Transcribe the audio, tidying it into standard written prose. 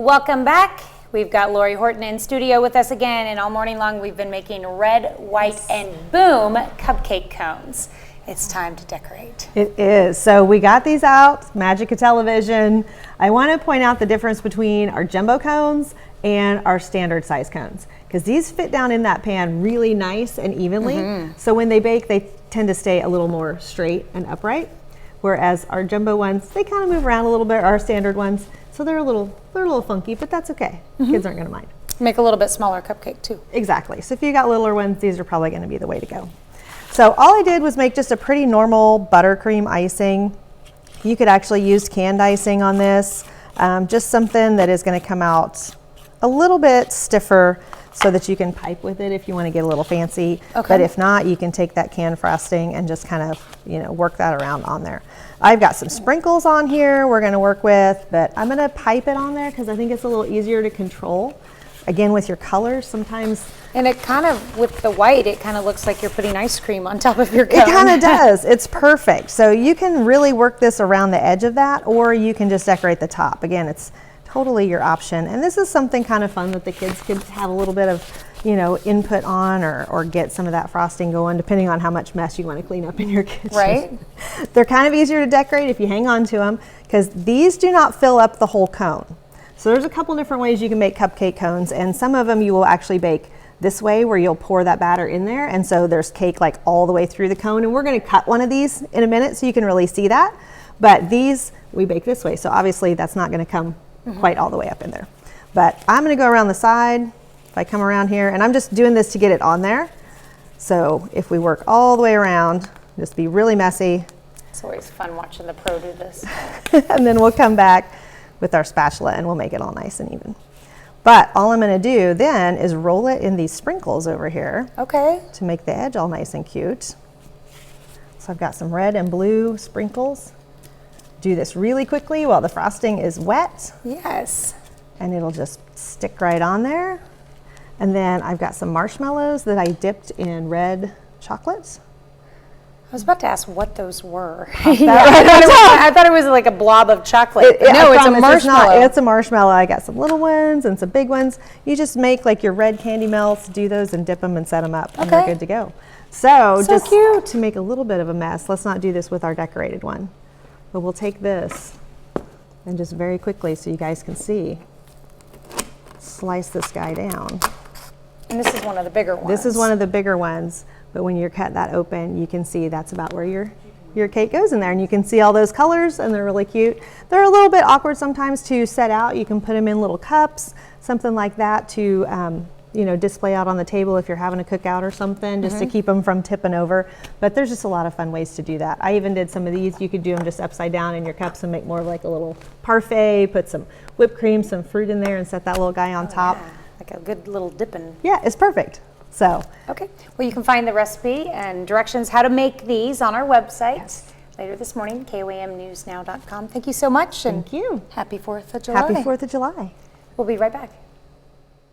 Welcome back. We've got Lori Horton in studio with us again, and all morning long we've been making red, white, and boom cupcake cones. It's time to decorate. It is. So we got these out, magic of television. I want to point out the difference between our jumbo cones and our standard size cones, because these fit down in that pan really nice and evenly. So when they bake, they tend to stay a little more straight and upright, whereas our jumbo ones, they kind of move around a little bit, our standard ones. So they're a little funky, but that's okay. Kids aren't going to mind. Make a little bit smaller cupcake too. Exactly. So if you got littler ones, these are probably going to be the way to go. So all I did was make just a pretty normal buttercream icing. You could actually use canned icing on this, just something that is going to come out a little bit stiffer so that you can pipe with it if you want to get a little fancy. Okay. But if not, you can take that canned frosting and just kind of, work that around on there. I've got some sprinkles on here we're going to work with, but I'm going to pipe it on there because I think it's a little easier to control. Again, with your colors, sometimes. And it kind of, with the white, it kind of looks like you're putting ice cream on top of your cone. It kind of does. It's perfect. So you can really work this around the edge of that, or you can just decorate the top. Again, it's totally your option. And this is something kind of fun that the kids could have a little bit of, input on, or get some of that frosting going, depending on how much mess you want to clean up in your kitchen. Right. They're kind of easier to decorate if you hang on to them, because these do not fill up the whole cone. So there's a couple different ways you can make cupcake cones, and some of them you will actually bake this way, where you'll pour that batter in there, and so there's cake like all the way through the cone. And we're going to cut one of these in a minute so you can really see that. But these we bake this way, so obviously that's not going to come quite all the way up in there. But I'm going to go around the side. If I come around here, and I'm just doing this to get it on there. So if we work all the way around, just be really messy. It's always fun watching the pro do this. And then we'll come back with our spatula and we'll make it all nice and even. But all I'm going to do then is roll it in these sprinkles over here. Okay. To make the edge all nice and cute. So I've got some red and blue sprinkles. Do this really quickly while the frosting is wet. Yes. And it'll just stick right on there. And then I've got some marshmallows that I dipped in red chocolate. I was about to ask what those were. I thought it was like a blob of chocolate. No, it's a marshmallow. It's a marshmallow. I got some little ones and some big ones. You just make like your red candy melts, do those and dip them and set them up, and they're good to go. So just cute. To make a little bit of a mess, let's not do this with our decorated one. But we'll take this and just very quickly, so you guys can see, slice this guy down. And this is one of the bigger ones. This is one of the bigger ones, but when you're cut that open, you can see that's about where your cake goes in there, and you can see all those colors, and they're really cute. They're a little bit awkward sometimes to set out. You can put them in little cups, something like that, to display out on the table if you're having a cookout or something, just to keep them from tipping over. But there's just a lot of fun ways to do that. I even did some of these. You could do them just upside down in your cups and make more of like a little parfait, put some whipped cream, some fruit in there, and set that little guy on top. Yeah. Like a good little dipping. Yeah, it's perfect. So. Okay. Well, you can find the recipe and directions how to make these on our website later this morning, KOAMnewsnow.com. Thank you so much. Thank you. Happy 4th of July. Happy 4th of July. We'll be right back.